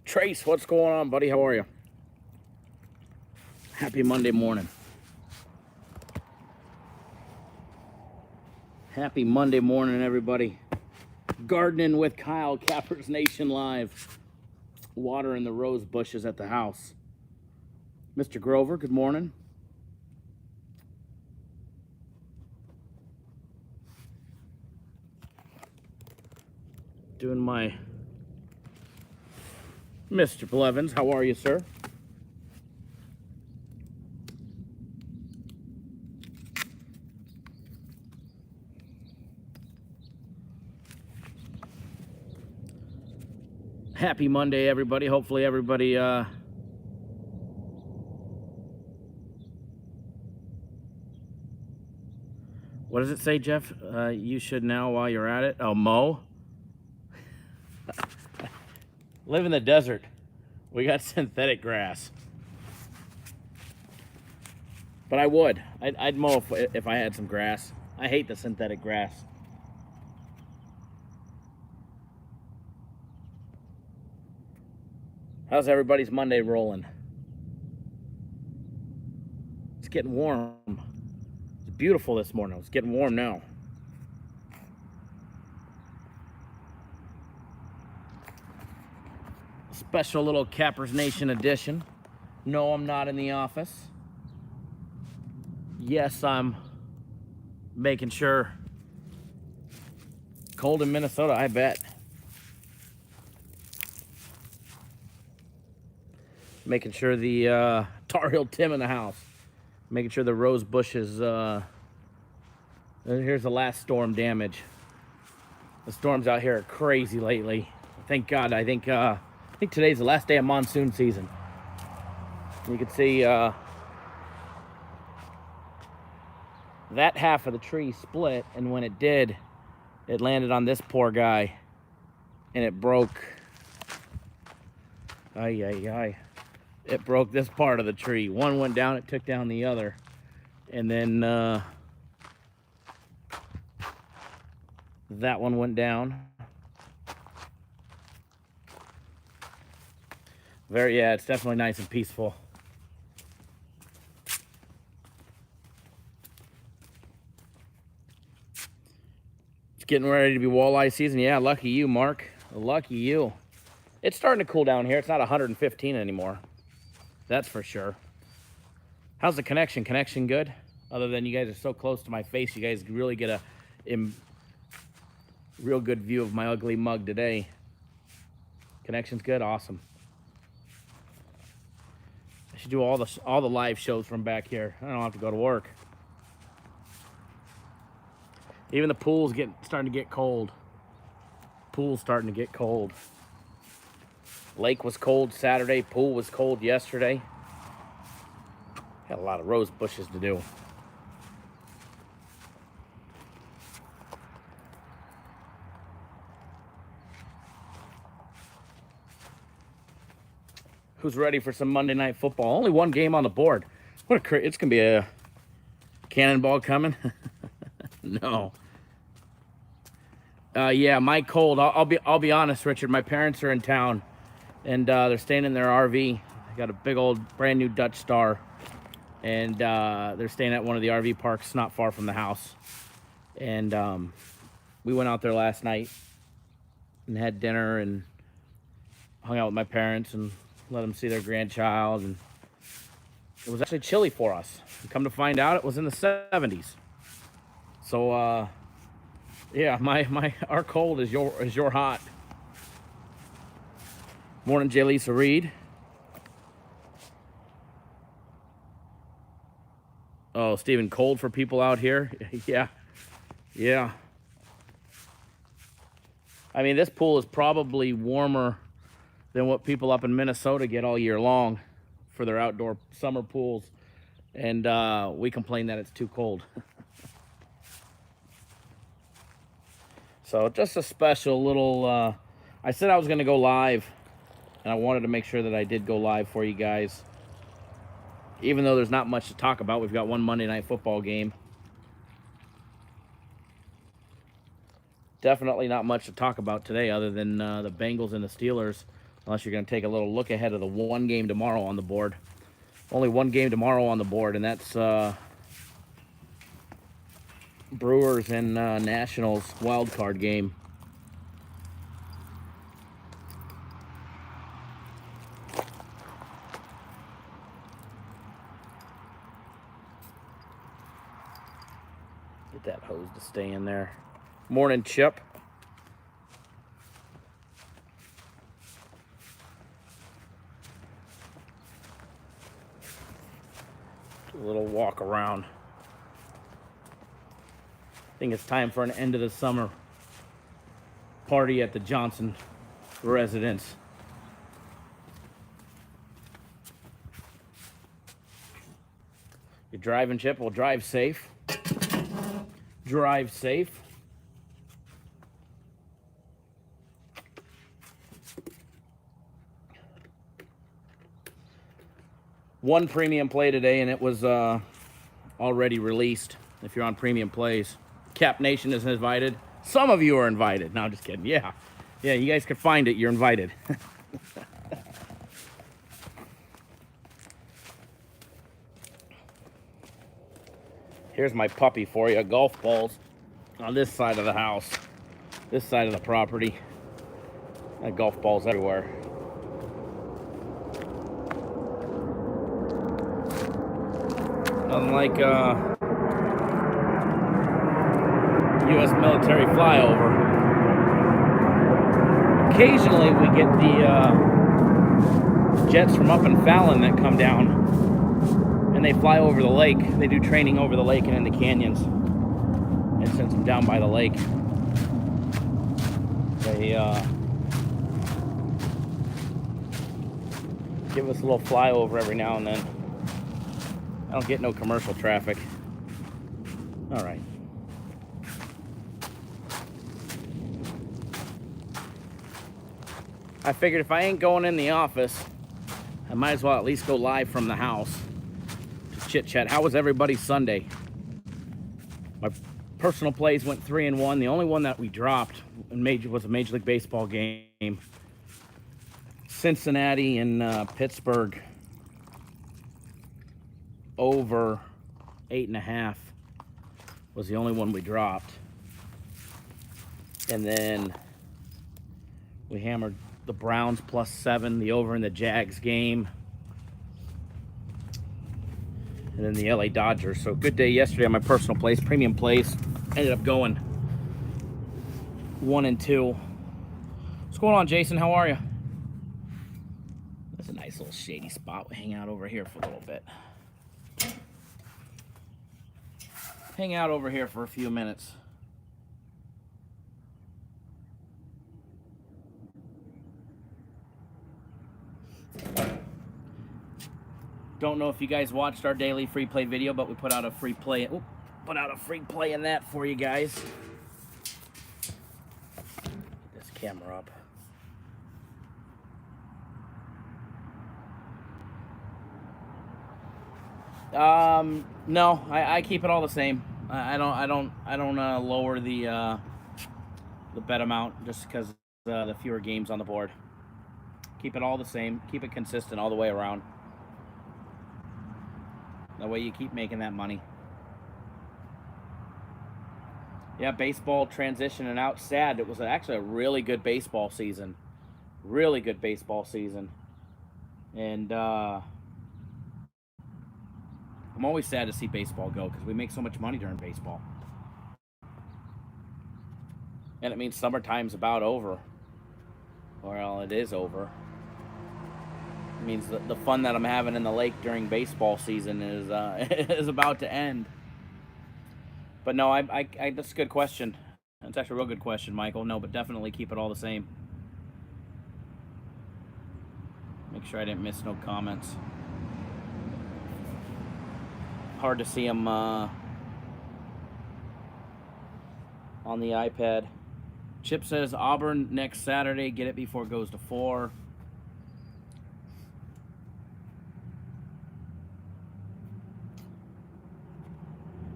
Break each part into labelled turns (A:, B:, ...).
A: Trace, what's going on, buddy? How are you? Happy Monday morning. Happy Monday morning, everybody. Gardening with Kyle, Cappers Nation Live. Watering the rose bushes at the house. Mr. Grover, good morning. Doing my Mr. Blevins, how are you, sir? Happy Monday, everybody. Hopefully everybody what does it say, Jeff? You should now while you're at it. Oh, mow. Live in the desert. We got synthetic grass. But I would. I'd mow if I had some grass. I hate the synthetic grass. How's everybody's Monday rolling? It's getting warm. It's beautiful this morning. It's getting warm now. Special little Cappers Nation edition. No, I'm not in the office. Yes, I'm making sure. Cold in Minnesota, I bet. Making sure the Tar Heel Tim in the house. Making sure the rose bushes. Here's the last storm damage. The storms out here are crazy lately. Thank God. I think today's the last day of monsoon season. You can see that half of the tree split, and when it did, it landed on this poor guy, and it broke. Ay, ay, ay. It broke this part of the tree. One went down, it took down the other. And then that one went down. Yeah, it's definitely nice and peaceful. It's getting ready to be walleye season. Yeah, lucky you, Mark. Lucky you. It's starting to cool down here. It's not 115 anymore. That's for sure. How's the connection? Connection good? Other than you guys are so close to my face, you guys really get a real good view of my ugly mug today. Connection's good? Awesome. I should do all the live shows from back here. I don't have to go to work. Even the pool's starting to get cold. Pool's starting to get cold. Lake was cold Saturday. Pool was cold yesterday. Got a lot of rose bushes to do. Who's ready for some Monday Night Football? Only one game on the board. It's gonna be a cannonball coming. No. Yeah, my cold. I'll be honest, Richard. My parents are in town. And they're staying in their RV. They got a big old brand new Dutch Star. And they're staying at one of the RV parks not far from the house. And we went out there last night and had dinner and hung out with my parents and let them see their grandchild. And it was actually chilly for us. And come to find out, it was in the 70s. So yeah, our cold is your hot. Morning, J. Lisa Reed. Oh, Stephen, cold for people out here? Yeah. I mean, this pool is probably warmer than what people up in Minnesota get all year long for their outdoor summer pools. And we complain that it's too cold. So just a special little, I said I was going to go live. And I wanted to make sure that I did go live for you guys. Even though there's not much to talk about, we've got one Monday Night Football game. definitely not much to talk about today other than the Bengals and the Steelers, unless you're going to take a little look ahead of the one game tomorrow on the board. Only one game tomorrow on the board, and that's Brewers and Nationals wild card game. Get that hose to stay in there. Morning, Chip. A little walk around. I think it's time for an end of the summer party at the Johnson residence. You're driving, Chip? Well, drive safe. Drive safe. One premium play today, and it was already released. If you're on premium plays, Cap Nation is invited. Some of you are invited. No, I'm just kidding. Yeah, you guys can find it. You're invited. Here's my puppy for you. Golf balls on this side of the house, this side of the property. Golf balls everywhere. Unlike U.S. military flyover, occasionally we get the jets from up in Fallon that come down and they fly over the lake. They do training over the lake and in the canyons, and since I'm down by the lake, they give us a little flyover every now and then. I don't get no commercial traffic. All right. I figured if I ain't going in the office, I might as well at least go live from the house to chit chat. How was everybody's Sunday? My personal plays went 3-1. The only one that we dropped was a Major League Baseball game. Cincinnati and Pittsburgh. Over 8.5 was the only one we dropped. And then we hammered the Browns +7, the over in the Jags game. And then the LA Dodgers. So good day yesterday on my personal plays, premium plays. Ended up going 1-2. What's going on, Jason? How are you? That's a nice little shady spot. We'll hang out over here for a little bit. Hang out over here for a few minutes. Don't know if you guys watched our daily free play video, but we put out a free play. In that for you guys. Get this camera up. No, I keep it all the same. I don't lower the bet amount just because the fewer games on the board. Keep it all the same. Keep it consistent all the way around. That way you keep making that money. Yeah, baseball transitioning out. Sad. It was actually a really good baseball season. Really good baseball season. And I'm always sad to see baseball go because we make so much money during baseball. And it means summertime's about over. Well, it is over. It means that the fun that I'm having in the lake during baseball season is is about to end. But no, that's a good question. That's actually a real good question, Michael. No, but definitely keep it all the same. Make sure I didn't miss no comments. Hard to see them on the iPad. Chip says Auburn next Saturday. Get it before it goes to 4.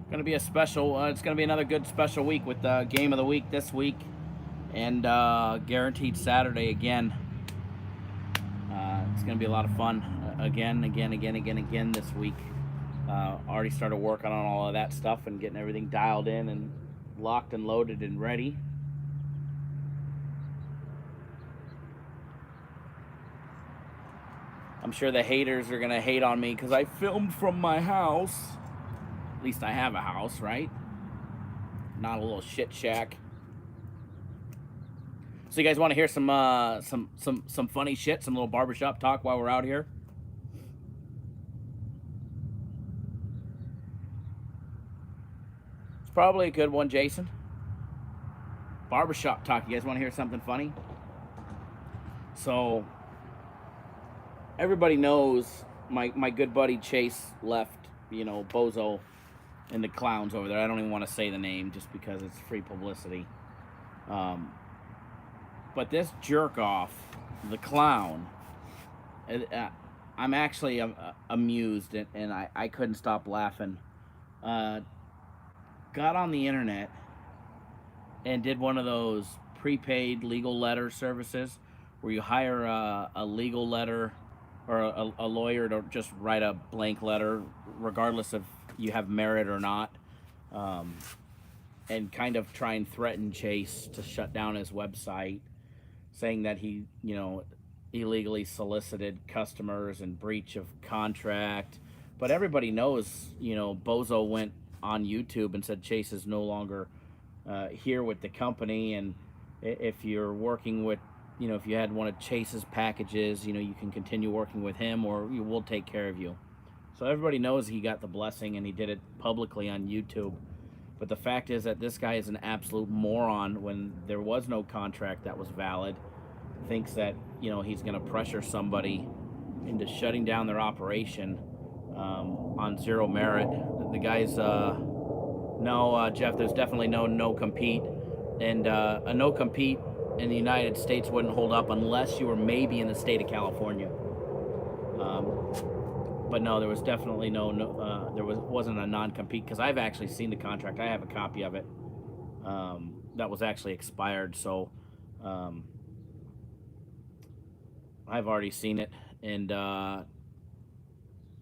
A: Going to be a special. It's going to be another good special week with Game of the Week this week. and guaranteed Saturday again. It's going to be a lot of fun again this week. Already started working on all of that stuff and getting everything dialed in and locked and loaded and ready. I'm sure the haters are going to hate on me because I filmed from my house. At least I have a house, right? Not a little shit shack. So you guys want to hear some funny shit, some little barbershop talk while we're out here? It's probably a good one, Jason. Barbershop talk. You guys want to hear something funny? So everybody knows my good buddy Chase left, Bozo and the clowns over there. I don't even want to say the name just because it's free publicity. But this jerk off, the clown, I'm actually amused, and I couldn't stop laughing. Got on the internet and did one of those prepaid legal letter services where you hire a legal letter or a lawyer to just write a blank letter, regardless if you have merit or not, and kind of try and threaten Chase to shut down his website, saying that he, illegally solicited customers and breach of contract. But everybody knows, Bozo went on YouTube and said Chase is no longer here with the company, and if you're working with, if you had one of Chase's packages, you can continue working with him, or we'll take care of you. So everybody knows he got the blessing, and he did it publicly on YouTube. But the fact is that this guy is an absolute moron when there was no contract that was valid. Thinks that, he's going to pressure somebody into shutting down their operation on zero merit. The guy's, no, Jeff, there's definitely no compete. And a no compete in the United States wouldn't hold up unless you were maybe in the state of California. But no, there was definitely wasn't a non-compete, because I've actually seen the contract. I have a copy of it that was actually expired. So I've already seen it, and our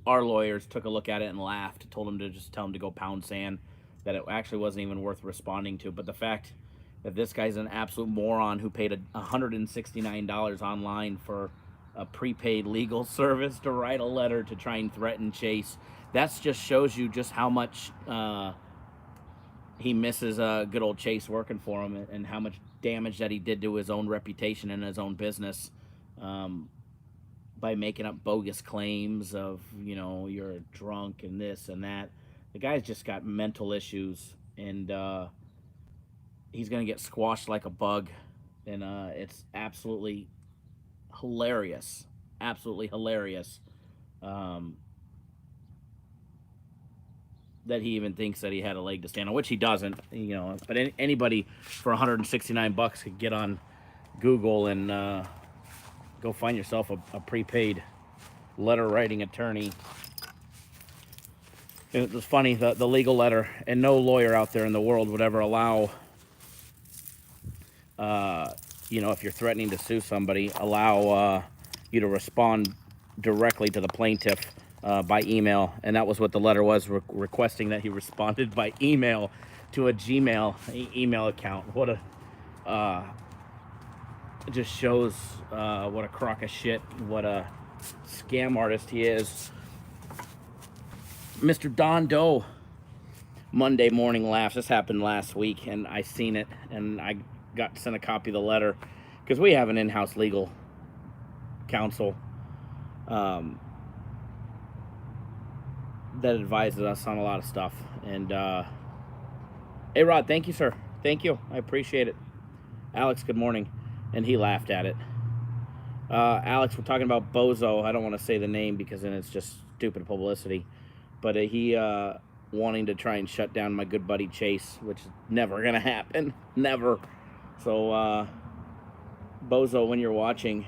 A: lawyers took a look at it and laughed. Told him to just tell him to go pound sand, that it actually wasn't even worth responding to. But the fact that this guy's an absolute moron who paid $169 online for a prepaid legal service to write a letter to try and threaten Chase, that just shows you just how much he misses good old Chase working for him, and how much damage that he did to his own reputation and his own business by making up bogus claims of, you're a drunk and this and that. The guy's just got mental issues, and he's going to get squashed like a bug, and it's absolutely hilarious. Absolutely hilarious that he even thinks that he had a leg to stand on, which he doesn't, but anybody for $169 could get on Google and go find yourself a prepaid letter writing attorney. It was funny, the legal letter, and no lawyer out there in the world would ever allow, if you're threatening to sue somebody, allow you to respond directly to the plaintiff by email. And that was what the letter was, requesting that he responded by email to a Gmail email account. What a it just shows what a crock of shit, what a scam artist he is. Mr. Don Doe, Monday morning laughs. This happened last week, and I seen it, and I got sent a copy of the letter, because we have an in-house legal counsel that advises us on a lot of stuff. And hey, Rod, thank you, sir. Thank you. I appreciate it. Alex, good morning. And he laughed at it. Alex, we're talking about Bozo. I don't want to say the name because then it's just stupid publicity. But he wanting to try and shut down my good buddy Chase, which is never going to happen. Never. So, Bozo, when you're watching,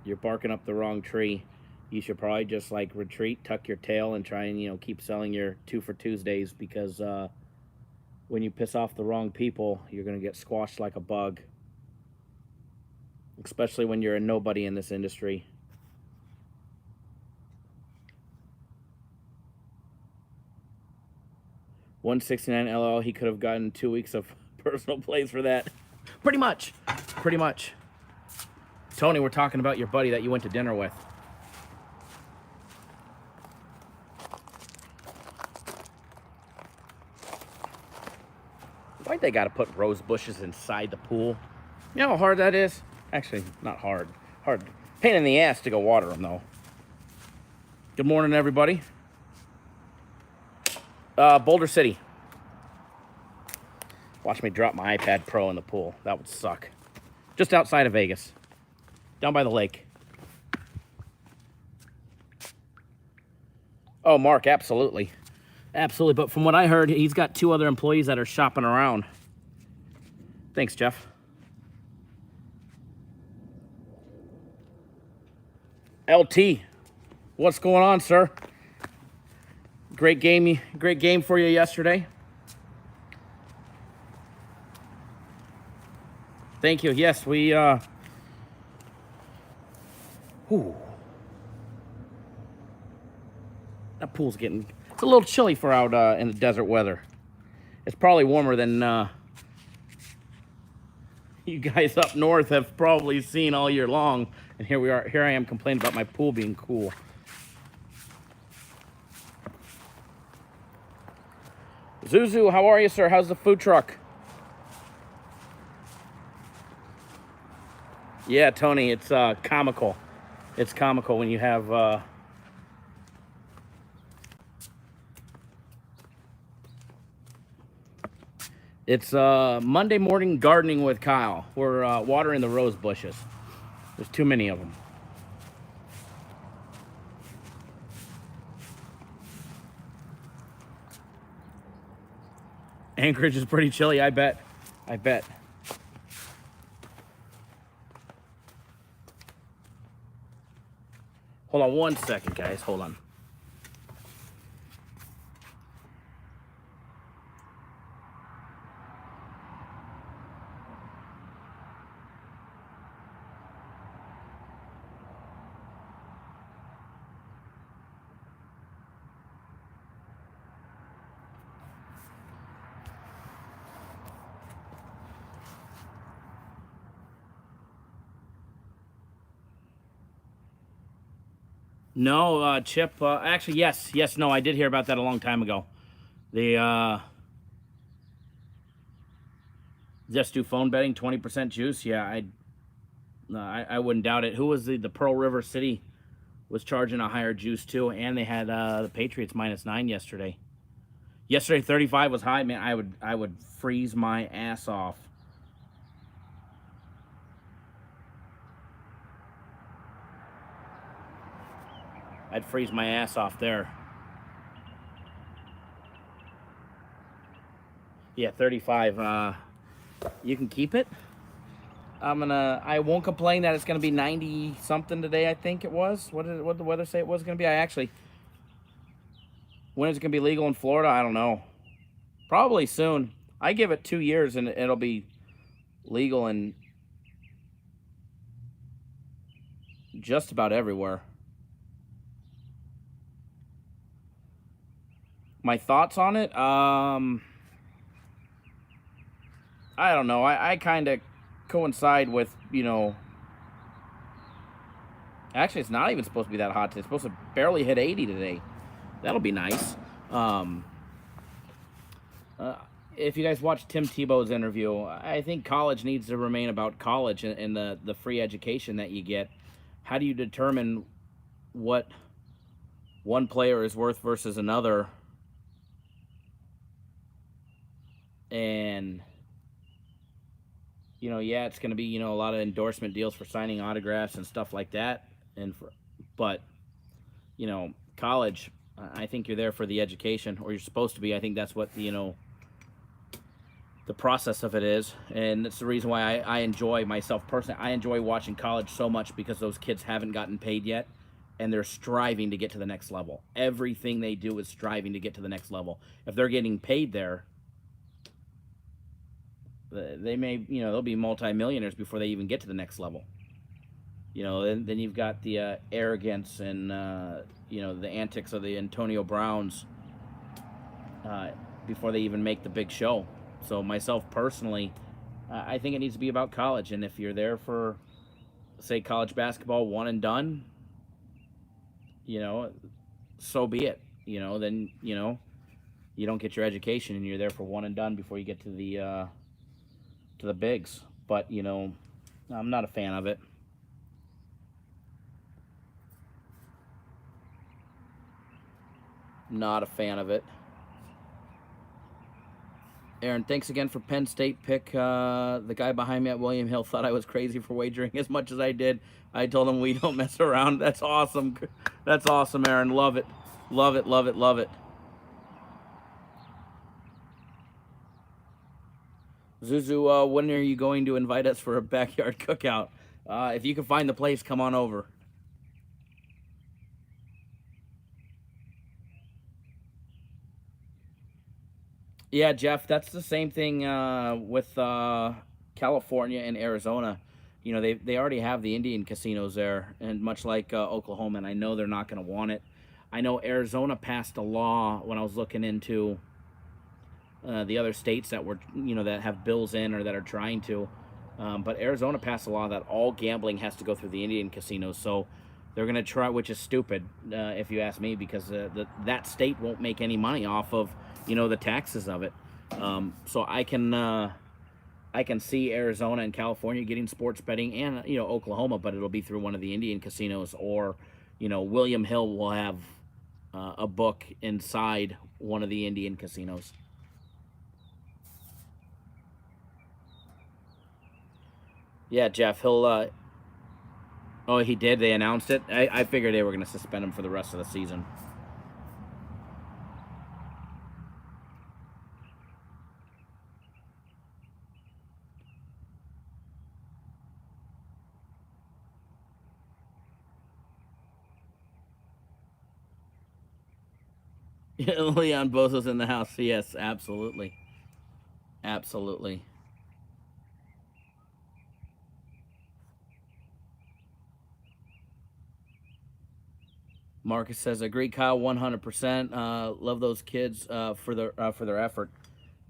A: you're barking up the wrong tree. You should probably just retreat, tuck your tail, and try and keep selling your 2 for Tuesdays, because when you piss off the wrong people, you're going to get squashed like a bug, especially when you're a nobody in this industry. $169 LL, he could have gotten 2 weeks of personal plays for that. Pretty much. Tony, we're talking about your buddy that you went to dinner with. Why'd they gotta put rose bushes inside the pool? You know how hard that is? Actually, not hard. Hard. Pain in the ass to go water them, though. Good morning, everybody. Boulder City. Watch me drop my iPad Pro in the pool. That would suck. Just outside of Vegas. Down by the lake. Oh, Mark, absolutely. Absolutely, but from what I heard, he's got 2 other employees that are shopping around. Thanks, Jeff. LT, what's going on, sir? Great game for you yesterday. Thank you. Yes, we that pool's getting, it's a little chilly for out in the desert weather. It's probably warmer than you guys up north have probably seen all year long. And here I am complaining about my pool being cool. Zuzu, how are you, sir? How's the food truck? Yeah, Tony, it's comical. It's comical when you have it's Monday morning gardening with Kyle. We're watering the rose bushes. There's too many of them. Anchorage is pretty chilly, I bet. Hold on 1 second, guys. Hold on. No, Chip, actually, yes, no, I did hear about that a long time ago. They, just do phone betting, 20% juice. Yeah, I wouldn't doubt it. Who was the Pearl River City was charging a higher juice too, and they had the Patriots -9 yesterday. Yesterday, 35 was high, man. I would freeze my ass off. I'd freeze my ass off there. Yeah, 35. You can keep it. I won't complain that it's gonna be 90 something today. I think it was. What did the weather say it was gonna be? When is it gonna be legal in Florida? I don't know. Probably soon. I give it 2 years and it'll be legal in just about everywhere. My thoughts on it? I don't know. I kind of coincide with, actually, it's not even supposed to be that hot today. It's supposed to barely hit 80 today. That'll be nice. If you guys watch Tim Tebow's interview, I think college needs to remain about college and the free education that you get. How do you determine what one player is worth versus another? And, yeah, it's going to be, a lot of endorsement deals for signing autographs and stuff like that. But, college, I think you're there for the education, or you're supposed to be. I think that's what, the process of it is. And that's the reason why I enjoy myself personally. I enjoy watching college so much because those kids haven't gotten paid yet, and they're striving to get to the next level. Everything they do is striving to get to the next level. If they're getting paid there, They may, they'll be multimillionaires before they even get to the next level. Then you've got the arrogance and the antics of the Antonio Browns uh, before they even make the big show. So myself personally, I think it needs to be about college. And if you're there for, say, college basketball one and done, so be it. Then you don't get your education and you're there for one and done before you get to the bigs. But I'm not a fan of it. Not a fan of it. Aaron, thanks again for Penn State pick. The guy behind me at William Hill thought I was crazy for wagering as much as I did. I told him we don't mess around. That's awesome. That's awesome, Aaron. Love it. Love it, love it, love it. Zuzu, when are you going to invite us for a backyard cookout? If you can find the place, come on over. Yeah, Jeff, that's the same thing with California and Arizona. They already have the Indian casinos there, and much like Oklahoma, and I know they're not going to want it. I know Arizona passed a law when I was looking into the other states that were, that have bills in or that are trying to. But Arizona passed a law that all gambling has to go through the Indian casinos. So they're going to try, which is stupid, if you ask me, because that state won't make any money off of, the taxes of it. So I can see Arizona and California getting sports betting, and Oklahoma, but it'll be through one of the Indian casinos, or William Hill will have a book inside one of the Indian casinos. Yeah, Jeff, he'll. Oh, he did. They announced it. I figured they were going to suspend him for the rest of the season. Leon Bozo's in the house. Yes, absolutely, absolutely. Marcus says, "Agree, Kyle, 100%. Love those kids for their effort,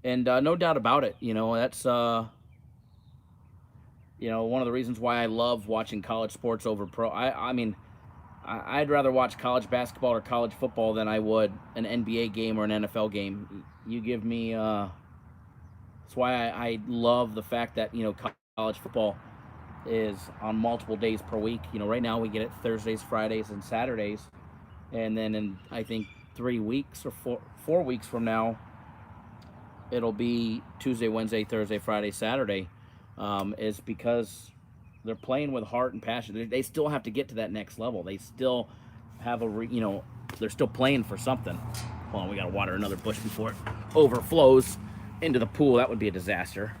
A: and no doubt about it. That's one of the reasons why I love watching college sports over pro. I mean, I'd rather watch college basketball or college football than I would an NBA game or an NFL game. You give me. That's why I love the fact that college football is on multiple days per week. Right now we get it Thursdays, Fridays, and Saturdays, and then in I think 3 weeks or 4 weeks from now, it'll be Tuesday, Wednesday, Thursday, Friday, Saturday. Is because they're playing with heart and passion. They still have to get to that next level. They still have they're still playing for something. Hold on, we gotta water another bush before it overflows into the pool. That would be a disaster.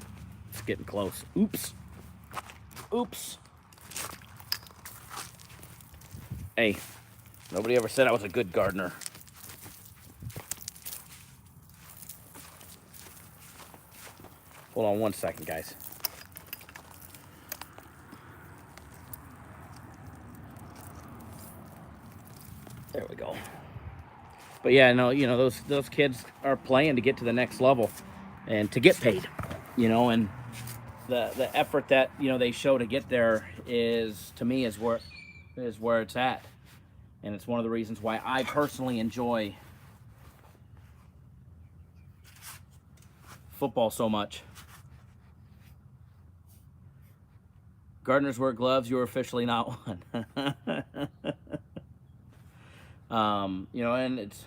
A: It's getting close. Oops. Oops. Hey, nobody ever said I was a good gardener. Hold on one second, guys. There we go. But yeah, no, those kids are playing to get to the next level and to get paid, and the effort that they show to get there is, to me, is where it's at, and it's one of the reasons why I personally enjoy football so much. Gardeners wear gloves. You're officially not one. And it's.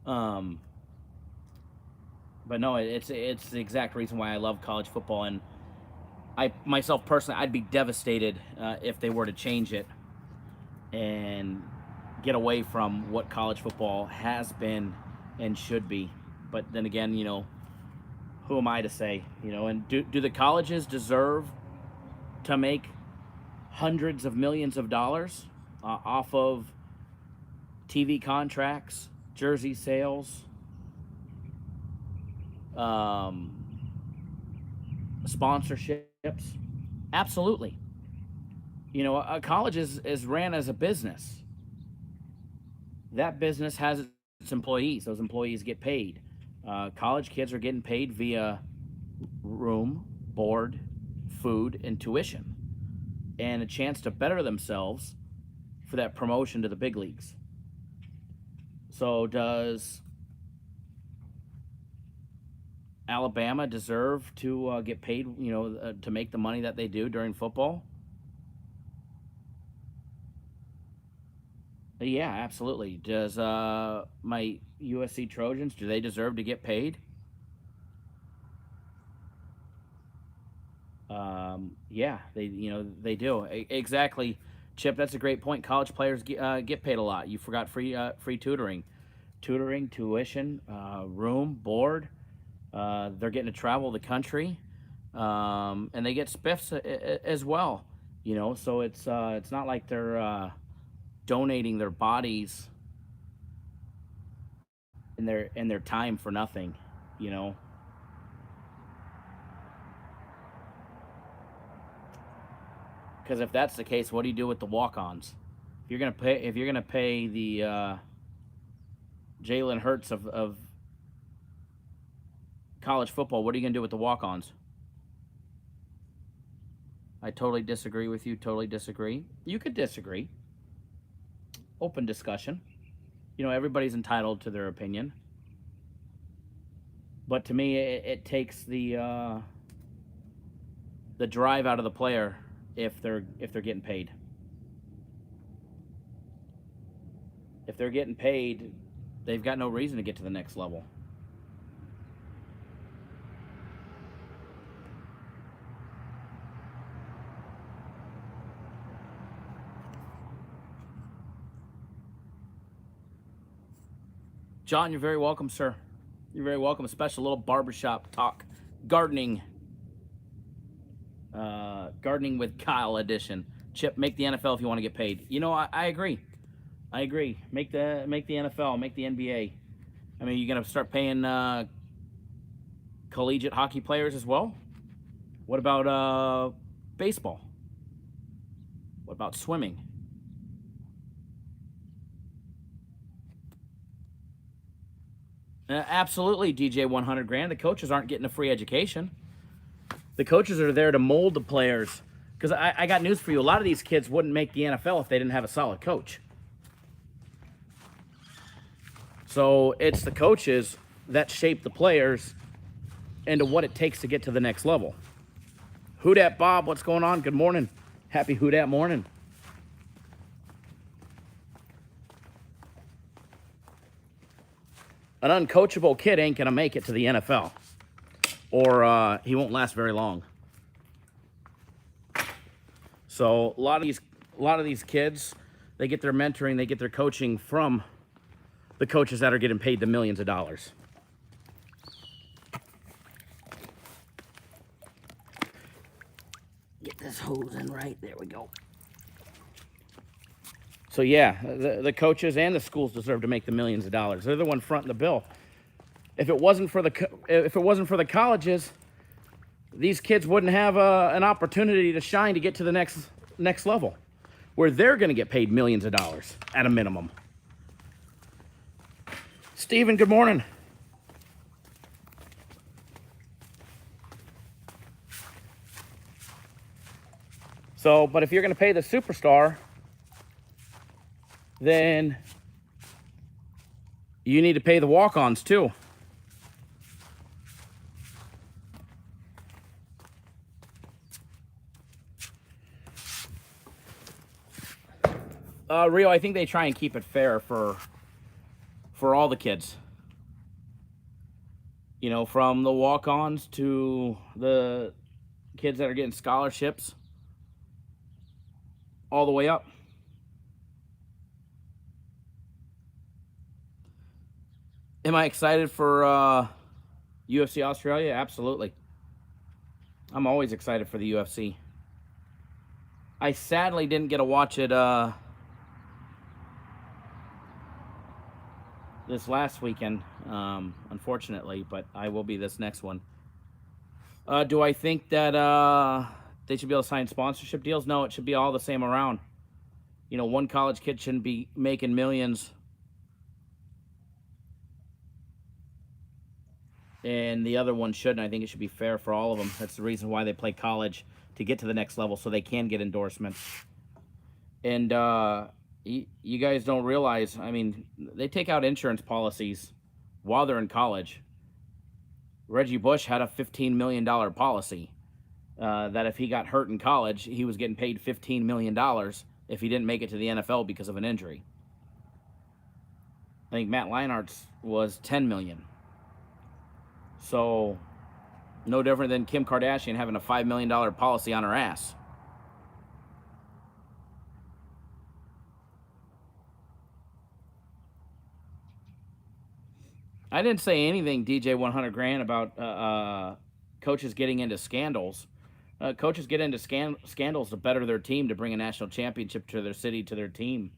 A: But no, it's the exact reason why I love college football, and I myself personally, I'd be devastated if they were to change it and get away from what college football has been and should be. But then again, who am I to say? And do the colleges deserve to make hundreds of millions of dollars off of TV contracts, jersey sales, sponsorships. Absolutely. You know, a college is ran as a business. That business has its employees. Those employees get paid. College kids are getting paid via room, board, food, and tuition, and a chance to better themselves for that promotion to the big leagues. So does Alabama deserve to get paid, to make the money that they do during football? Yeah, absolutely. Does my USC Trojans, do they deserve to get paid? Yeah, they do. Exactly, Chip. That's a great point. College players get paid a lot. You forgot free tutoring, tuition, room, board. They're getting to travel the country, and they get spiffs as well. So it's not like they're donating their bodies and their time for nothing. You know. Because if that's the case, what do you do with the walk-ons? If you're gonna pay the Jalen Hurts of college football, what are you gonna do with the walk-ons? I totally disagree with you. Totally disagree. You could disagree. Open discussion. Everybody's entitled to their opinion. But to me, it takes the drive out of the player if they're getting paid. If they're getting paid, they've got no reason to get to the next level. John, you're very welcome, sir. You're very welcome. A special little barbershop talk, gardening with Kyle edition. Chip, make the NFL if you want to get paid. I agree. I agree. Make the NFL, make the NBA. I mean, you're gonna start paying collegiate hockey players as well. What about baseball? What about swimming? Absolutely, DJ 100 grand. The coaches aren't getting a free education. The coaches are there to mold the players. Because I got news for you. A lot of these kids wouldn't make the NFL if they didn't have a solid coach. So it's the coaches that shape the players into what it takes to get to the next level. Who dat Bob? What's going on? Good morning. Happy who dat morning. An uncoachable kid ain't gonna make it to the NFL, or he won't last very long. So a lot of these kids, they get their mentoring, they get their coaching from the coaches that are getting paid the millions of dollars. Get this hose in right. There we go. So yeah, the coaches and the schools deserve to make the millions of dollars. They're the one fronting the bill. If it wasn't for the colleges, these kids wouldn't have an opportunity to shine to get to the next level, where they're going to get paid millions of dollars at a minimum. Steven, good morning. So, but if you're going to pay the superstar, then you need to pay the walk-ons too. Rio, I think they try and keep it fair for all the kids. From the walk-ons to the kids that are getting scholarships, all the way up. Am I excited for UFC Australia? Absolutely. I'm always excited for the UFC. I sadly didn't get to watch it this last weekend, unfortunately, but I will be this next one. Do I think that they should be able to sign sponsorship deals? No, it should be all the same around. You know, one college kid shouldn't be making millions and the other one shouldn't. I think it should be fair for all of them. That's the reason why they play college, to get to the next level so they can get endorsements. And you guys don't realize, I mean, they take out insurance policies while they're in college. Reggie Bush had a $15 million policy that if he got hurt in college, he was getting paid $15 million if he didn't make it to the NFL because of an injury. I think Matt Leinart's was $10 million. So, no different than Kim Kardashian having a $5 million policy on her ass. I didn't say anything, DJ 100 Grand, about coaches getting into scandals. Coaches get into scandals to better their team, to bring a national championship to their city, to their team.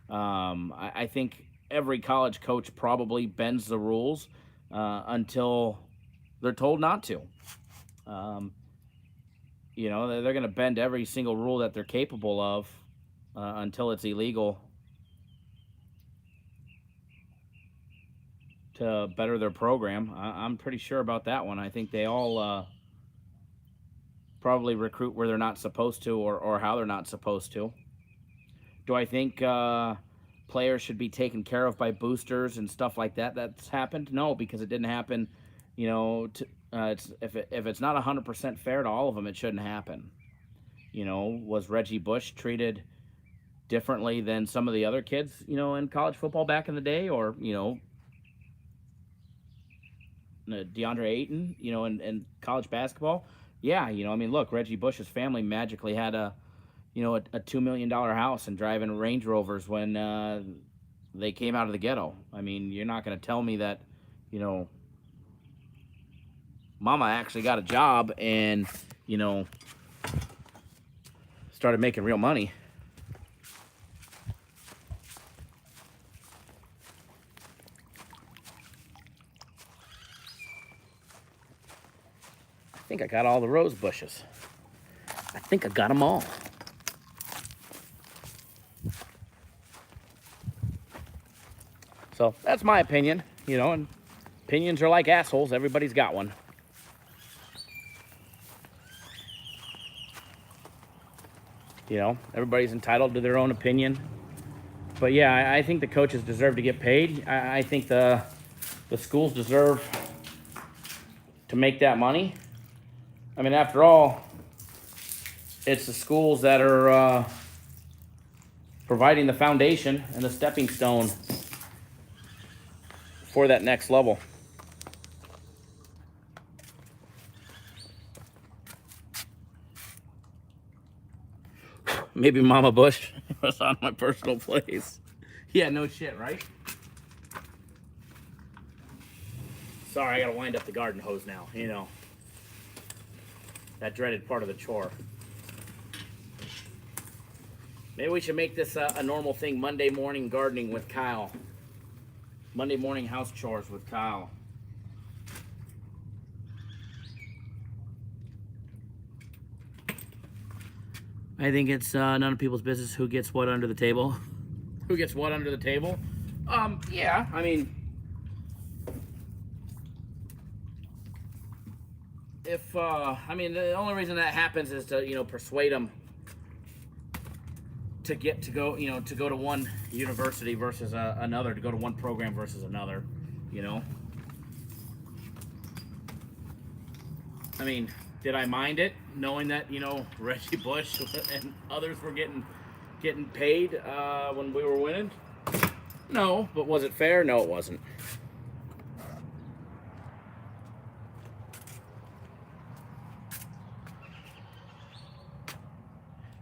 A: I think every college coach probably bends the rules until they're told not to. You know, they're going to bend every single rule that they're capable of until it's illegal to better their program. I'm pretty sure about that one. I think they all probably recruit where they're not supposed to, or how they're not supposed to. Do I think players should be taken care of by boosters and stuff like that? That's happened? No, because it didn't happen. You know, if it's not 100% fair to all of them, it shouldn't happen. You know, was Reggie Bush treated differently than some of the other kids, you know, in college football back in the day? Or, you know, DeAndre Ayton, you know, in college basketball? Yeah, you know, I mean, look, Reggie Bush's family magically had a $2 million house and driving Range Rovers when they came out of the ghetto. I mean, you're not going to tell me that, you know, Mama actually got a job and, you know, started making real money. I think I got all the rose bushes. I think I got them all. So that's my opinion, you know, and opinions are like assholes. Everybody's got one. You know, everybody's entitled to their own opinion. But yeah, I think the coaches deserve to get paid. I think the schools deserve to make that money. I mean, after all, it's the schools that are providing the foundation and the stepping stone for that next level. Maybe Mama Bush was on my personal place. Yeah, no shit, right? Sorry, I gotta wind up the garden hose now, you know. That dreaded part of the chore. Maybe we should make this a normal thing, Monday morning gardening with Kyle. Monday morning house chores with Kyle. I think it's none of people's business who gets what under the table. Who gets what under the table? Yeah, I mean, if, the only reason that happens is to, you know, persuade them to go to one university versus another, to go to one program versus another, you know. I mean, did I mind it knowing that, you know, Reggie Bush and others were getting paid when we were winning? No, but was it fair? No, it wasn't.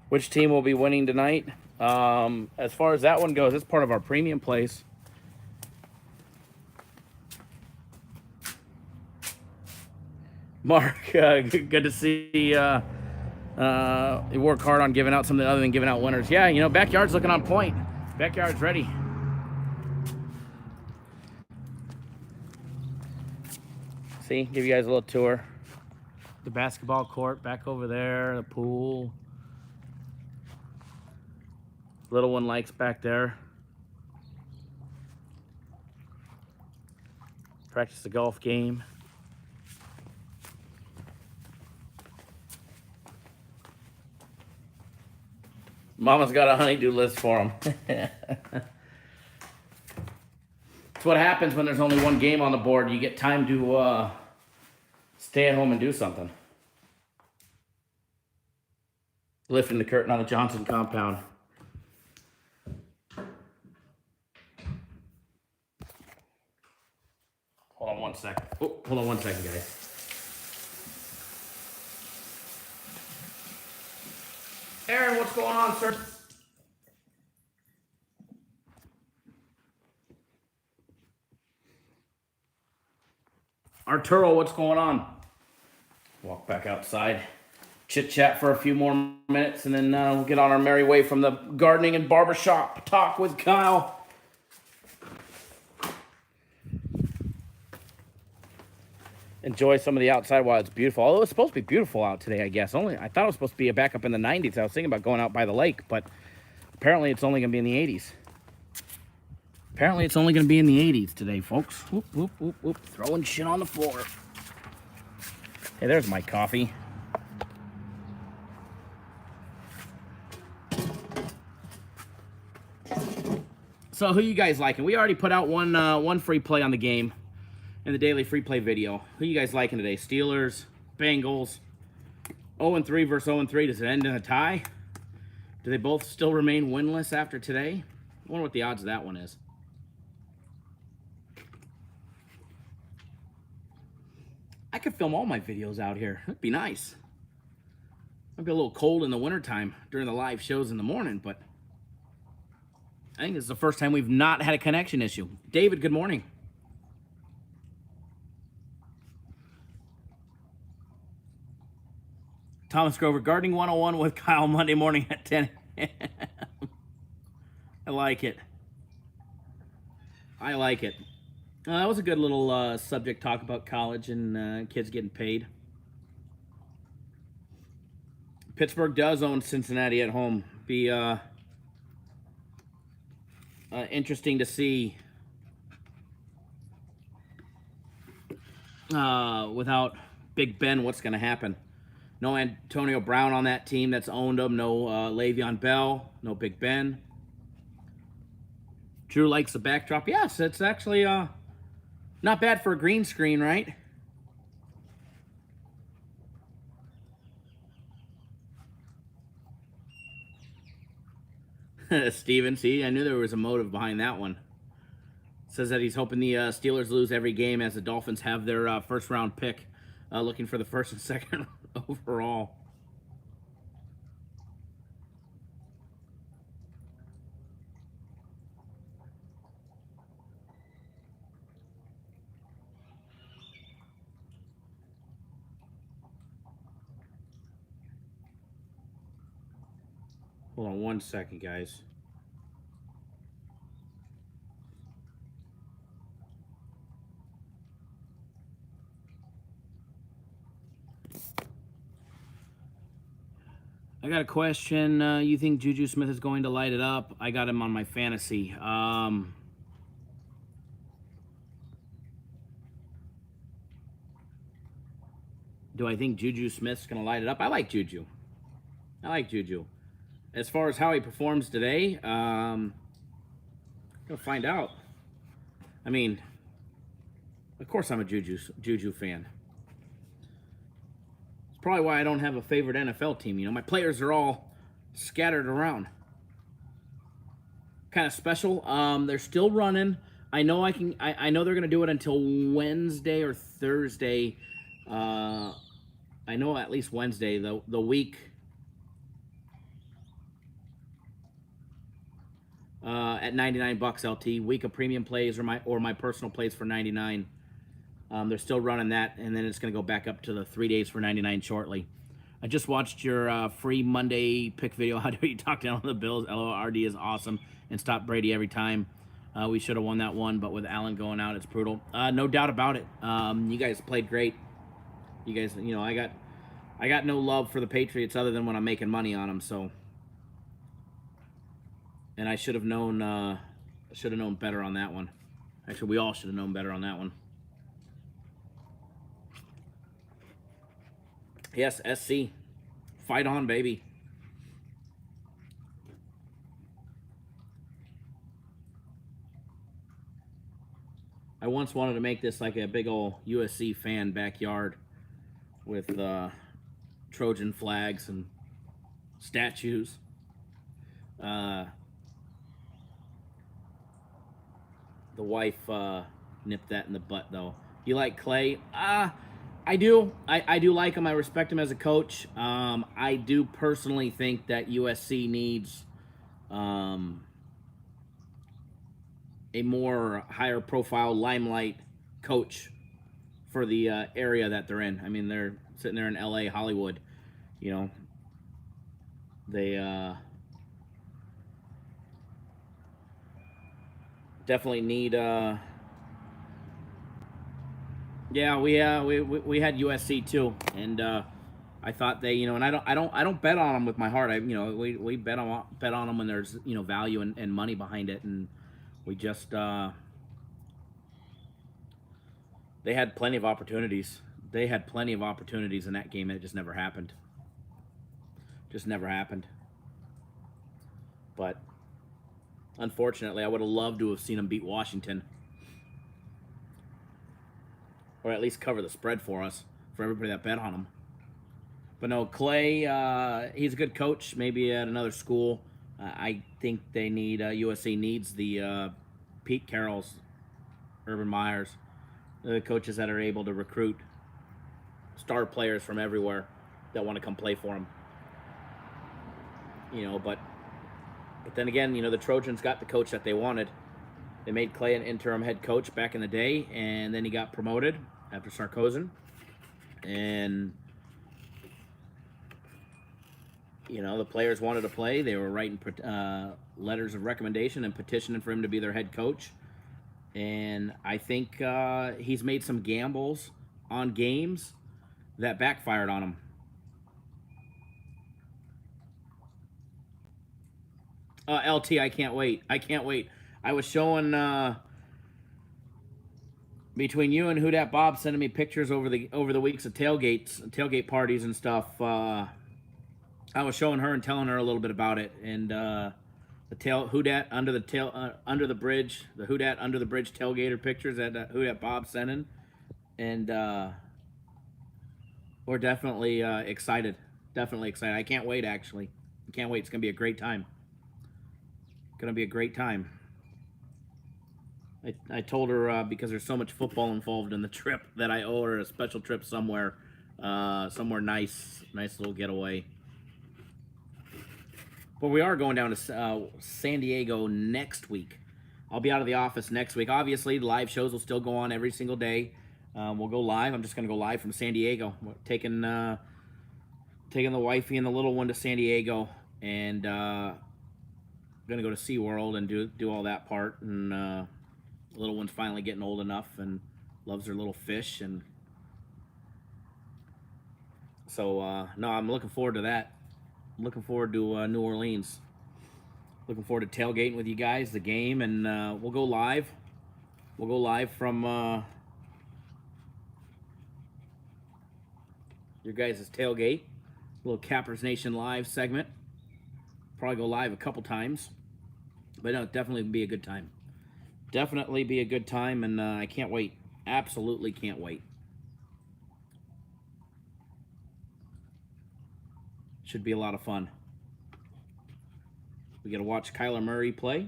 A: Which team will be winning tonight? As far as that one goes, it's part of our premium place. Mark, good to see You work hard on giving out something other than giving out winners. Yeah, you know, backyard's looking on point. Backyard's ready. See, give you guys a little tour. The basketball court back over there, the pool. Little one likes back there. Practice the golf game. Mama's got a honey-do list for him. That's what happens when there's only one game on the board. You get time to stay at home and do something. Lifting the curtain on the Johnson compound. Hold on one second. Oh, hold on one second, guys. Aaron, what's going on, sir? Arturo, what's going on? Walk back outside. Chit-chat for a few more minutes, and then we'll get on our merry way from the gardening and barbershop talk with Kyle. Enjoy some of the outside while it's beautiful. Although it's supposed to be beautiful out today, I guess. I thought it was supposed to be back up in the 90s. I was thinking about going out by the lake, but apparently it's only going to be in the 80s. Apparently it's only going to be in the 80s today, folks. Whoop, whoop, whoop, whoop. Throwing shit on the floor. Hey, there's my coffee. So who you guys liking? We already put out one free play on the game in the daily free play video. Who you guys liking today? Steelers, Bengals, 0-3 versus 0-3. Does it end in a tie? Do they both still remain winless after today? I wonder what the odds of that one is. I could film all my videos out here. That'd be nice. Might be a little cold in the wintertime during the live shows in the morning, but I think this is the first time we've not had a connection issue. David, good morning. Thomas Grover, Gardening 101 with Kyle Monday morning at 10 a.m. I like it. I like it. That was a good little subject talk about college and kids getting paid. Pittsburgh does own Cincinnati at home. Be interesting to see without Big Ben what's going to happen. No Antonio Brown on that team that's owned them. No Le'Veon Bell. No Big Ben. Drew likes the backdrop. Yes, it's actually not bad for a green screen, right? Steven, see, I knew there was a motive behind that one. Says that he's hoping the Steelers lose every game as the Dolphins have their first-round pick, looking for the first and second overall. Hold on one second, guys. I got a question. You think Juju Smith is going to light it up? I got him on my fantasy. Do I think Juju Smith's going to light it up? I like Juju. As far as how he performs today, gonna find out. I mean, of course I'm a Juju fan. It's probably why I don't have a favorite NFL team. You know, my players are all scattered around. Kind of special. They're still running. I know I know they're gonna do it until Wednesday or Thursday. I know at least Wednesday. The week. At $99 LT, week of premium plays or my personal plays for $99. They're still running that, and then it's going to go back up to the 3 days for $99 shortly. I just watched your free Monday pick video. How do you talk down on the Bills? LORD is awesome and stop Brady every time. We should have won that one, but with Allen going out, it's brutal. No doubt about it. You guys played great. You guys, I got no love for the Patriots other than when I'm making money on them. So, and I should have known better on that one. Actually, we all should have known better on that one. Yes, SC. Fight on, baby. I once wanted to make this like a big old USC fan backyard with Trojan flags and statues. The wife nipped that in the butt, though. You like Clay? I do. I do like him. I respect him as a coach. I do personally think that USC needs a more higher profile limelight coach for the area that they're in. I mean, they're sitting there in LA, Hollywood. They definitely need yeah, we had USC too, and I thought they, and I don't bet on them with my heart. We bet on them when there's value and money behind it, and we just they had plenty of opportunities. They had plenty of opportunities in that game, and it just never happened. Just never happened. But unfortunately, I would have loved to have seen them beat Washington. Or at least cover the spread for us, for everybody that bet on him. But no, Clay, he's a good coach, maybe at another school. I think they need, USC needs the Pete Carrolls, Urban Meyers, the coaches that are able to recruit star players from everywhere that want to come play for them. But then again, the Trojans got the coach that they wanted. They made Clay an interim head coach back in the day, and then he got promoted after Sarkozyn. And, the players wanted to play. They were writing letters of recommendation and petitioning for him to be their head coach. And I think he's made some gambles on games that backfired on him. LT, I can't wait. I was showing between you and Who Dat Bob sending me pictures over the weeks of tailgate parties and stuff. I was showing her and telling her a little bit about it, and the Who Dat under the bridge tailgater pictures that Who Dat Bob sending, and we're definitely excited. Definitely excited. I can't wait. Actually, I can't wait. It's gonna be a great time. Gonna be a great time. I told her because there's so much football involved in the trip that I owe her a special trip somewhere nice little getaway. But we are going down to San Diego next week. I'll be out of the office next week. Obviously, the live shows will still go on every single day. We'll go live. I'm just going to go live from San Diego. We're taking the wifey and the little one to San Diego, and going to go to SeaWorld and do all that part. And the little one's finally getting old enough and loves her little fish. And so, no, I'm looking forward to that. I'm looking forward to New Orleans. Looking forward to tailgating with you guys, the game, and we'll go live. We'll go live from your guys' tailgate. A little Cappers Nation live segment. Probably go live a couple times. But no, definitely be a good time. Definitely be a good time, and I can't wait. Absolutely can't wait. Should be a lot of fun. We get to watch Kyler Murray play.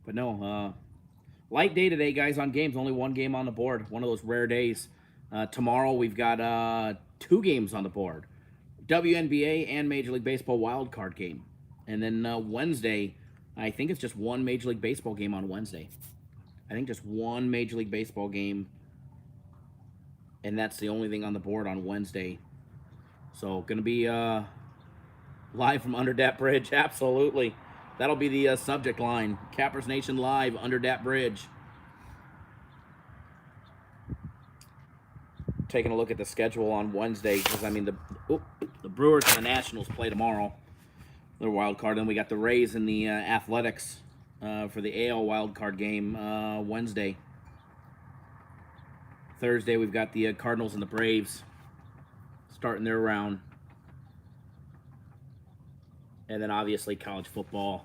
A: But no, light day today, guys, on games. Only one game on the board. One of those rare days. Tomorrow we've got 2 games on the board. WNBA and Major League Baseball wildcard game. And then Wednesday, I think it's just one Major League Baseball game on Wednesday. I think just one Major League Baseball game and that's the only thing on the board on Wednesday. So going to be live from under that bridge. Absolutely. That'll be the subject line. Cappers Nation live under that bridge. Taking a look at the schedule on Wednesday, because I mean the Brewers and the Nationals play tomorrow, their wild card. Then we got the Rays and the Athletics for the AL wild card game Wednesday. Thursday we've got the Cardinals and the Braves starting their round, and then obviously college football.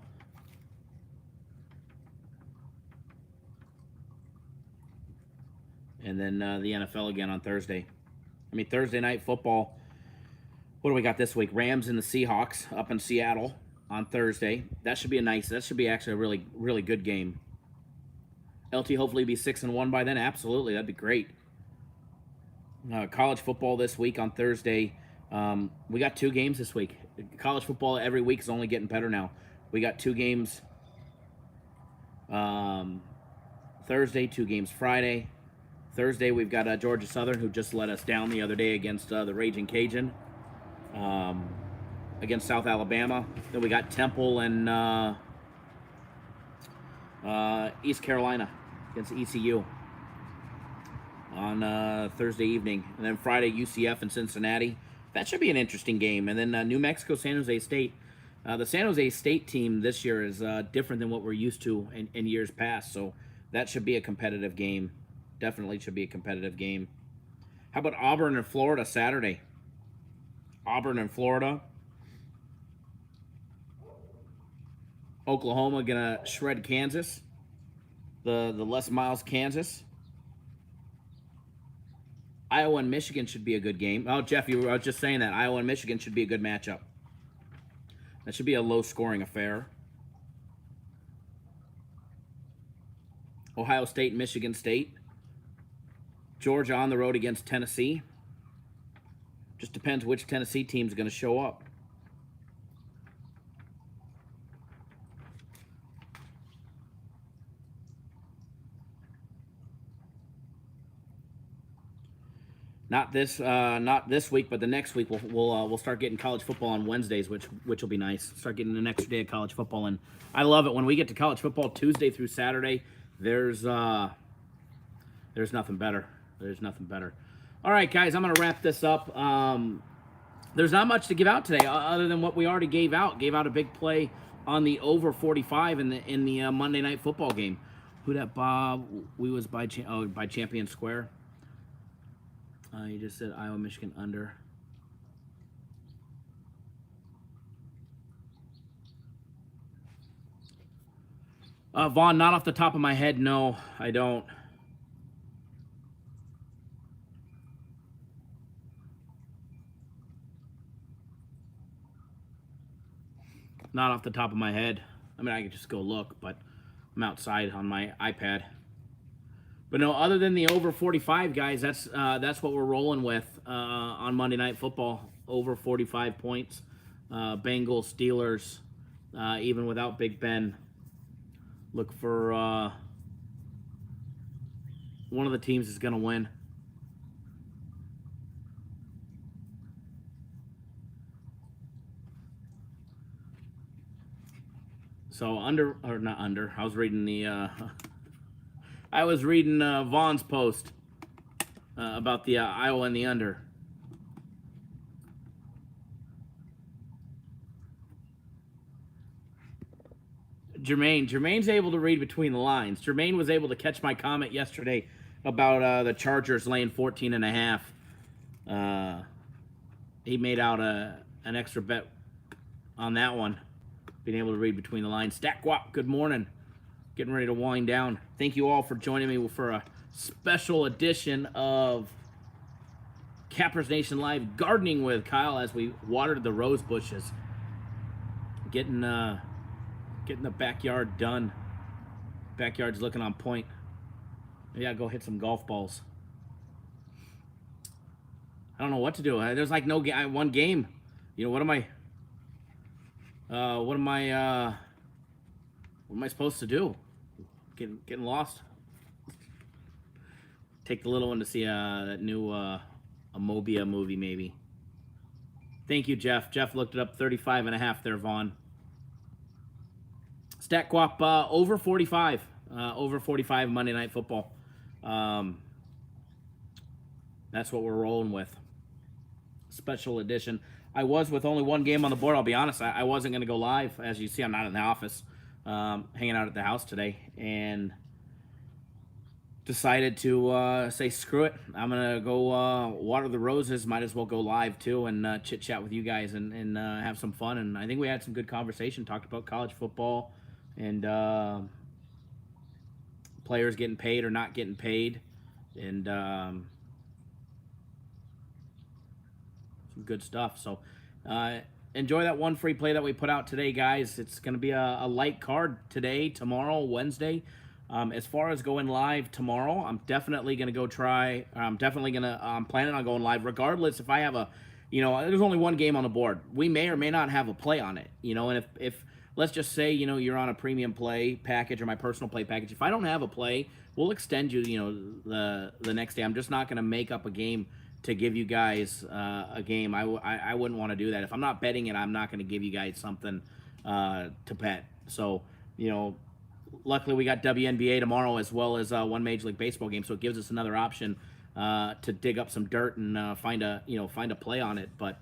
A: And then the NFL again on Thursday. I mean, Thursday night football. What do we got this week? Rams and the Seahawks up in Seattle on Thursday. That should be actually a really, really good game. LT hopefully be 6-1 by then. Absolutely, that'd be great. College football this week on Thursday. We got 2 games this week. College football every week is only getting better now. We got 2 games Thursday, 2 games Friday. Thursday, we've got Georgia Southern, who just let us down the other day against the Raging Cajun, against South Alabama. Then we got Temple and East Carolina against ECU on Thursday evening. And then Friday, UCF and Cincinnati. That should be an interesting game. And then New Mexico, San Jose State. The San Jose State team this year is different than what we're used to in years past, so that should be a competitive game. Definitely should be a competitive game. How about Auburn and Florida Saturday? Auburn and Florida. Oklahoma gonna shred Kansas. The Les Miles, Kansas. Iowa and Michigan should be a good game. Oh, Jeff, I was just saying that. Iowa and Michigan should be a good matchup. That should be a low-scoring affair. Ohio State and Michigan State. Georgia on the road against Tennessee. Just depends which Tennessee team's going to show up. Not this week, but the next week we'll start getting college football on Wednesdays, which will be nice. Start getting an extra day of college football, and I love it when we get to college football Tuesday through Saturday. There's nothing better. There's nothing better. All right, guys, I'm going to wrap this up. There's not much to give out today other than what we already gave out. Gave out a big play on the over 45 in the Monday Night Football game. Who that, Bob? We was by Champion Square. You just said Iowa, Michigan under. Vaughn, not off the top of my head, no, I don't. Not off the top of my head. I mean, I could just go look, but I'm outside on my iPad. But no, other than the over 45, guys, that's what we're rolling with on Monday Night Football. Over 45 points. Bengals, Steelers, even without Big Ben. Look for one of the teams is going to win. So I was reading Vaughn's post about the Iowa and the under. Jermaine's able to read between the lines. Jermaine was able to catch my comment yesterday about the Chargers laying 14.5. He made out an extra bet on that one. Being able to read between the lines. Stack Wop, good morning. Getting ready to wind down. Thank you all for joining me for a special edition of Cappers Nation Live Gardening with Kyle as we watered the rose bushes. Getting the backyard done. Backyard's looking on point. Yeah, go hit some golf balls. I don't know what to do. There's like no one game. You know, what am I supposed to do? Getting lost. Take the little one to see that new a Mobia movie, maybe. Thank you, Jeff. Jeff looked it up, 35.5 there, Vaughn. Stat Quap, over 45. Over 45 Monday Night Football. That's what we're rolling with. Special edition. I was with only one game on the board. I'll be honest. I wasn't going to go live. As you see, I'm not in the office. Hanging out at the house today. And decided to say, screw it. I'm going to go water the roses. Might as well go live, too, and chit-chat with you guys and have some fun. And I think we had some good conversation. Talked about college football and players getting paid or not getting paid. And some good stuff. So enjoy that one free play that we put out today, guys. It's going to be a light card today, tomorrow, Wednesday. As far as going live tomorrow, I'm definitely going to go try. I'm planning on going live regardless if I have there's only one game on the board. We may or may not have a play on it, and if let's just say, you're on a premium play package or my personal play package. If I don't have a play, we'll extend you, the next day. I'm just not going to make up a game to give you guys a game. I wouldn't want to do that. If I'm not betting it, I'm not going to give you guys something to bet. So, luckily we got WNBA tomorrow as well as one Major League Baseball game, so it gives us another option to dig up some dirt and find a play on it. But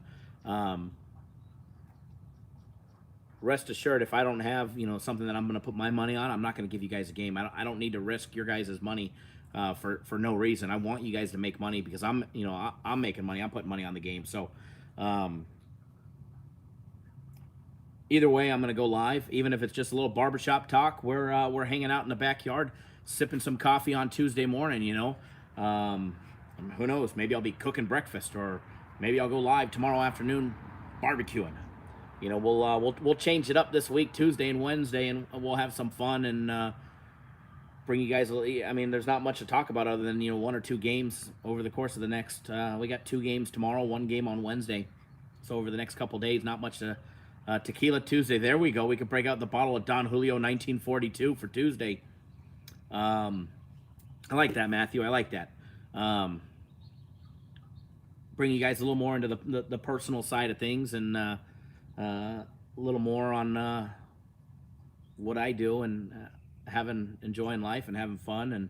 A: rest assured, if I don't have something that I'm going to put my money on, I'm not going to give you guys a game. I don't need to risk your guys' money for no reason. I want you guys to make money because I'm making money. I'm putting money on the game. So either way, I'm going to go live, even if it's just a little barbershop talk. We're hanging out in the backyard, sipping some coffee on Tuesday morning. Who knows? Maybe I'll be cooking breakfast, or maybe I'll go live tomorrow afternoon, barbecuing. We'll change it up this week, Tuesday and Wednesday, and we'll have some fun and bring you guys. There's not much to talk about other than one or two games over the course of the next. We got 2 games tomorrow, 1 game on Wednesday, so over the next couple days, not much to. Tequila Tuesday. There we go. We could break out the bottle of Don Julio 1942 for Tuesday. I like that, Matthew. I like that. Bring you guys a little more into the personal side of things and a little more on what I do and enjoying life and having fun,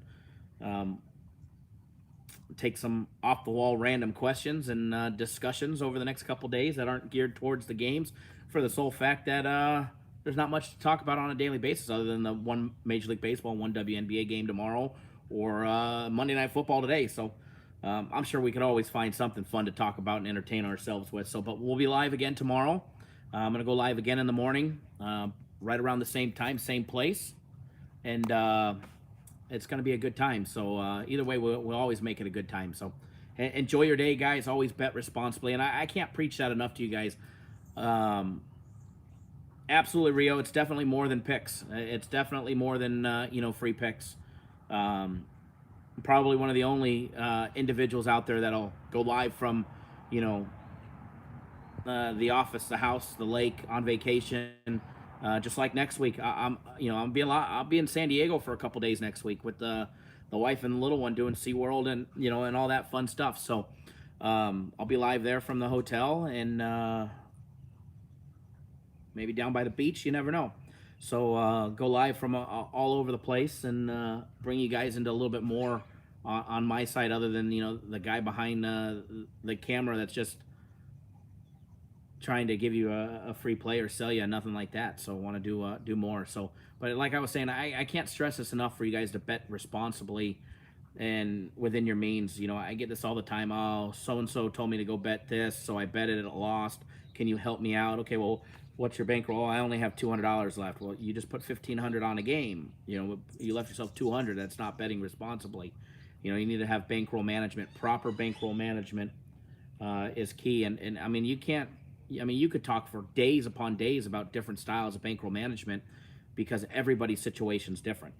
A: and take some off-the-wall random questions and discussions over the next couple days that aren't geared towards the games, for the sole fact that there's not much to talk about on a daily basis other than the one Major League Baseball, one WNBA game tomorrow, or Monday Night Football today. So I'm sure we could always find something fun to talk about and entertain ourselves with. But we'll be live again tomorrow. I'm going to go live again in the morning, right around the same time, same place. And it's going to be a good time. So either way, we'll always make it a good time. So enjoy your day, guys. Always bet responsibly. And I can't preach that enough to you guys. Absolutely, Rio. It's definitely more than picks. It's definitely more than free picks. Probably one of the only individuals out there that'll go live from the office, the house, the lake, on vacation. Just like next week, I'll be in San Diego for a couple days next week with the wife and the little one doing SeaWorld and and all that fun stuff. So I'll be live there from the hotel and maybe down by the beach. You never know. So go live from all over the place and bring you guys into a little bit more on my side, other than the guy behind the camera that's just trying to give you a free play or sell you, nothing like that. So I want to do more. So, but like I was saying, I can't stress this enough for you guys to bet responsibly and within your means. I get this all the time. Oh, so-and-so told me to go bet this, so I bet it lost. Can you help me out? Okay, well, what's your bankroll? I only have $200 left. Well, you just put $1,500 on a game. You left yourself $200. That's not betting responsibly. You need to have bankroll management. Proper bankroll management is key. And you can't. You could talk for days upon days about different styles of bankroll management because everybody's situation is different.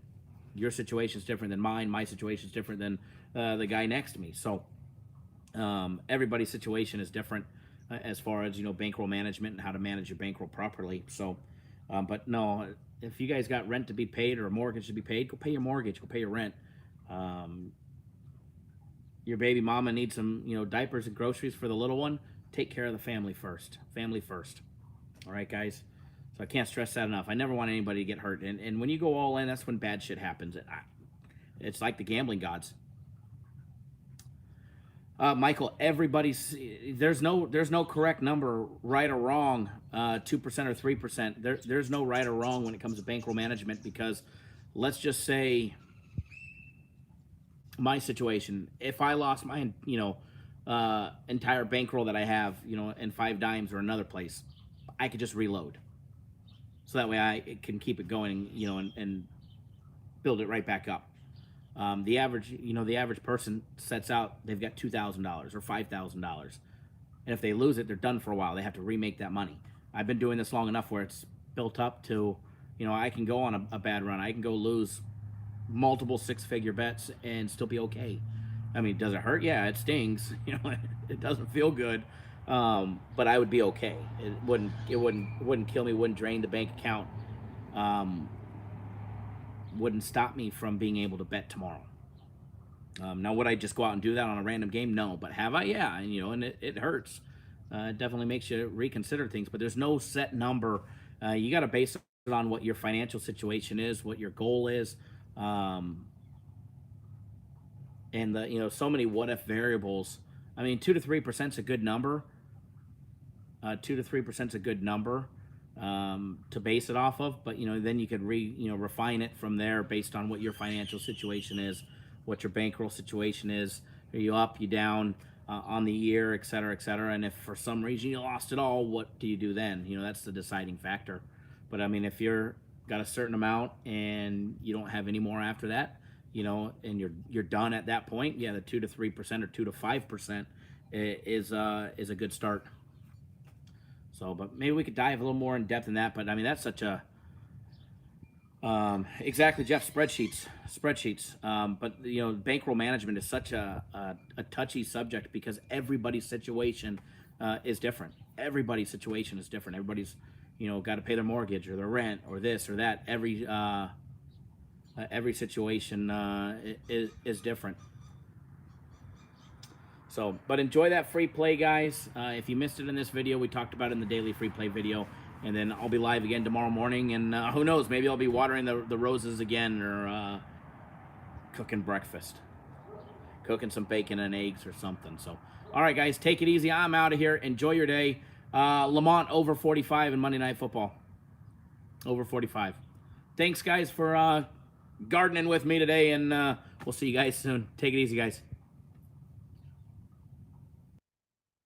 A: Your situation is different than mine. My situation is different than the guy next to me. So everybody's situation is different as far as bankroll management and how to manage your bankroll properly. So, but no, if you guys got rent to be paid or a mortgage to be paid, go pay your mortgage. Go pay your rent. your baby mama needs some, diapers and groceries for the little one, take care of the family first. Family first. All right, guys? So I can't stress that enough. I never want anybody to get hurt. And when you go all in, that's when bad shit happens. It's like the gambling gods. Michael, there's no correct number, right or wrong, 2% or 3%. There's no right or wrong when it comes to bankroll management, because let's just say my situation, if I lost my, entire bankroll that I have, in 5 dimes or another place, I could just reload. So that way I can keep it going, and build it right back up. The average person sets out, they've got $2,000 or $5,000. And if they lose it, they're done for a while. They have to remake that money. I've been doing this long enough where it's built up to, I can go on a bad run. I can go lose multiple 6-figure bets and still be okay. I mean, does it hurt? Yeah, it stings. It doesn't feel good. But I would be okay. It wouldn't kill me, wouldn't drain the bank account. Wouldn't stop me from being able to bet tomorrow. Now, would I just go out and do that on a random game? No. But have I? Yeah. And it hurts. It definitely makes you reconsider things. But there's no set number. You got to base it on what your financial situation is, what your goal is. And so many what-if variables. I mean, 2 to 3% is a good number. 2 to 3% is a good number. To base it off of, but then you could refine it from there based on what your financial situation is, what your bankroll situation is. Are you up, you down on the year, et cetera, et cetera? And if for some reason you lost it all, what do you do then? That's the deciding factor. But I mean, if you're got a certain amount and you don't have any more after that, and you're done at that point, yeah, the 2 to 3% or 2 to 5% is a good start. So, but maybe we could dive a little more in depth in that. But I mean, that's such a exactly, Jeff, spreadsheets. But bankroll management is such a touchy subject, because everybody's situation is different. Everybody's situation is different. Everybody's got to pay their mortgage or their rent or this or that. Every situation is different. So, but enjoy that free play, guys. If you missed it in this video, we talked about it in the daily free play video. And then I'll be live again tomorrow morning. And who knows, maybe I'll be watering the roses again, or cooking breakfast. Cooking some bacon and eggs or something. So, all right, guys, take it easy. I'm out of here. Enjoy your day. Lamont over 45 in Monday Night Football. Over 45. Thanks, guys, for gardening with me today. And we'll see you guys soon. Take it easy, guys.